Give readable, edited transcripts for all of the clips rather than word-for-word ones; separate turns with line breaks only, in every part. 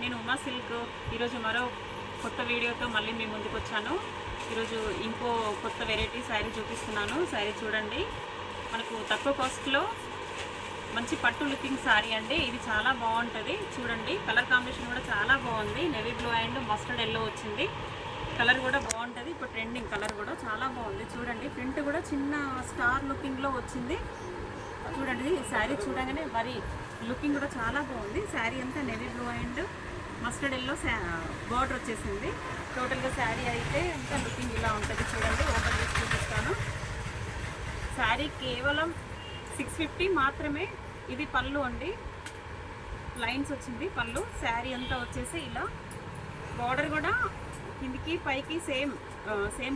నేను ఉమా సిల్క్ ఈరోజు మరో కొత్త వీడియోతో మళ్ళీ మీ ముందుకు వచ్చాను. ఈరోజు ఇంకో కొత్త వెరైటీ శారీ చూపిస్తున్నాను. శారీ చూడండి, మనకు తక్కువ కాస్ట్లో మంచి పట్టు లుకింగ్ శారీ అండి. ఇది చాలా బాగుంటుంది. చూడండి, కలర్ కాంబినేషన్ కూడా చాలా బాగుంది. Navy blue and mustard yellow వచ్చింది. కలర్ కూడా బాగుంటుంది. ఇప్పుడు ట్రెండింగ్ కలర్ కూడా చాలా బాగుంది. చూడండి, ప్రింట్ కూడా చిన్న స్టార్ లుకింగ్లో వచ్చింది. చూడండి, శారీ చూడగానే మరి లుకింగ్ కూడా చాలా బాగుంది. శారీ అంతా navy blue and mustard yellow border వచ్చేసింది. టోటల్గా శారీ అయితే అంతా లుకింగ్ ఇలా ఉంటుంది. చూడండి, ఓపెన్ చేసి చూపిస్తాను. శారీ కేవలం 650 మాత్రమే. ఇది పళ్ళు అండి, లైన్స్ వచ్చింది పళ్ళు. శారీ అంతా వచ్చేసి ఇలా బార్డర్ కూడా కిందికి పైకి సేమ్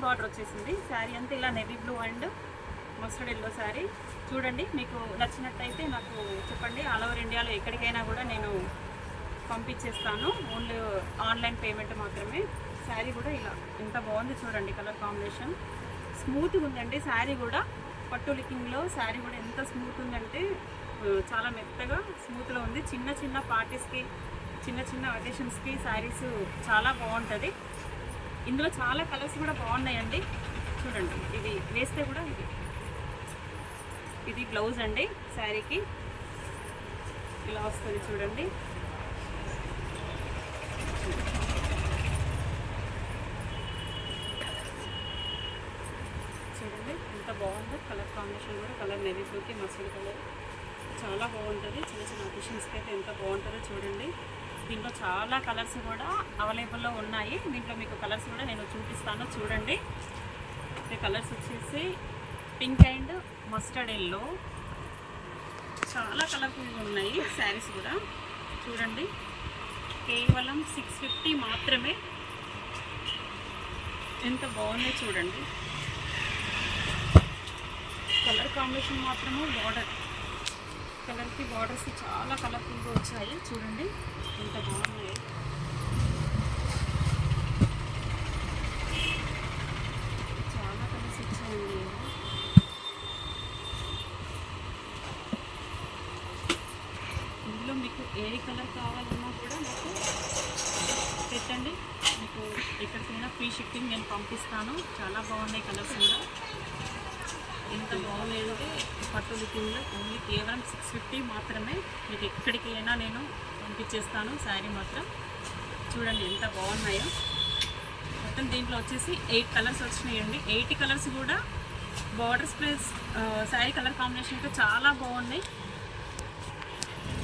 బార్డర్ వచ్చేసింది. శారీ అంతా ఇలా navy blue and mustard yellow sari. చూడండి, మీకు నచ్చినట్టయితే నాకు చెప్పండి. ఆల్ ఓవర్ ఇండియాలో ఎక్కడికైనా కూడా నేను పంపించేస్తాను. ఓన్లీ ఆన్లైన్ పేమెంట్ మాత్రమే. శారీ కూడా ఇలా ఎంత బాగుంది చూడండి. కలర్ కాంబినేషన్ స్మూత్గా ఉందండి. శారీ కూడా పట్టు లుకింగ్లో శారీ కూడా ఎంత స్మూత్ ఉందంటే చాలా మెత్తగా స్మూత్లో ఉంది. చిన్న చిన్న పార్టీస్కి, చిన్న చిన్న అకేషన్స్కి శారీస్ చాలా బాగుంటుంది. ఇందులో చాలా కలర్స్ కూడా బాగున్నాయండి. చూడండి, ఇది వేస్తే కూడా ఇది బ్లౌజ్ అండి. శారీకి ఇలా వస్తుంది. చూడండి, చూడండి ఎంత బాగుందో. కలర్ కాంబినేషన్ కూడా కలర్ నేవీ బ్లూకి మస్టర్డ్ కలర్ చాలా బాగుంటుంది. చిన్న చిన్న అకేషన్స్కి అయితే ఎంత బాగుంటుందో చూడండి. దీంట్లో చాలా కలర్స్ కూడా అవైలబుల్లో ఉన్నాయి. దీంట్లో మీకు కలర్స్ కూడా నేను చూపిస్తాను. చూడండి, కలర్స్ వచ్చేసి పింక్ అండ్ మస్టర్డ్ ఎల్లో, చాలా కలర్ఫుల్గా ఉన్నాయి శారీస్ కూడా. చూడండి, కేవలం 650 మాత్రమే. ఎంత బాగున్నాయి చూడండి. కలర్ కాంబినేషన్ మాత్రము కలర్కి బార్డర్స్ చాలా కలర్ఫుల్గా వచ్చాయి. చూడండి, ఎంత బాగున్నాయి. చాలా కలర్స్ వచ్చాయండి. ఇందులో మీకు ఏ కలర్ కావాలన్నా కూడా నాకు పెట్టండి. మీకు ఎక్కడికైనా ఫ్రీ షిప్పింగ్ నేను పంపిస్తాను. చాలా బాగున్నాయి కలర్స్ కూడా. ఎంత బాగున్నాయి అంటే పట్టు లుకింగ్లో ఓన్లీ కేవలం 650 మాత్రమే. మీకు ఎక్కడికైనా నేను పంపించేస్తాను. శారీ మాత్రం చూడండి ఎంత బాగున్నాయో. మొత్తం దీంట్లో వచ్చేసి 8 కలర్స్ వచ్చినాయండి. 8 కలర్స్ కూడా borders plus sari colour combination అయితే చాలా బాగున్నాయి.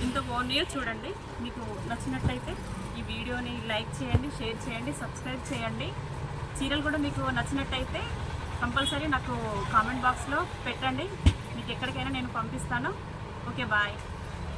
ఎంత బాగున్నాయో చూడండి. మీకు నచ్చినట్లయితే ఈ వీడియోని లైక్ చేయండి, షేర్ చేయండి, సబ్స్క్రైబ్ చేయండి. చీరలు కూడా మీకు నచ్చినట్టయితే కంపల్సరీ నాకు కామెంట్ బాక్స్లో పెట్టండి. మీకు ఎక్కడికైనా నేను పంపిస్తాను. Okay, bye.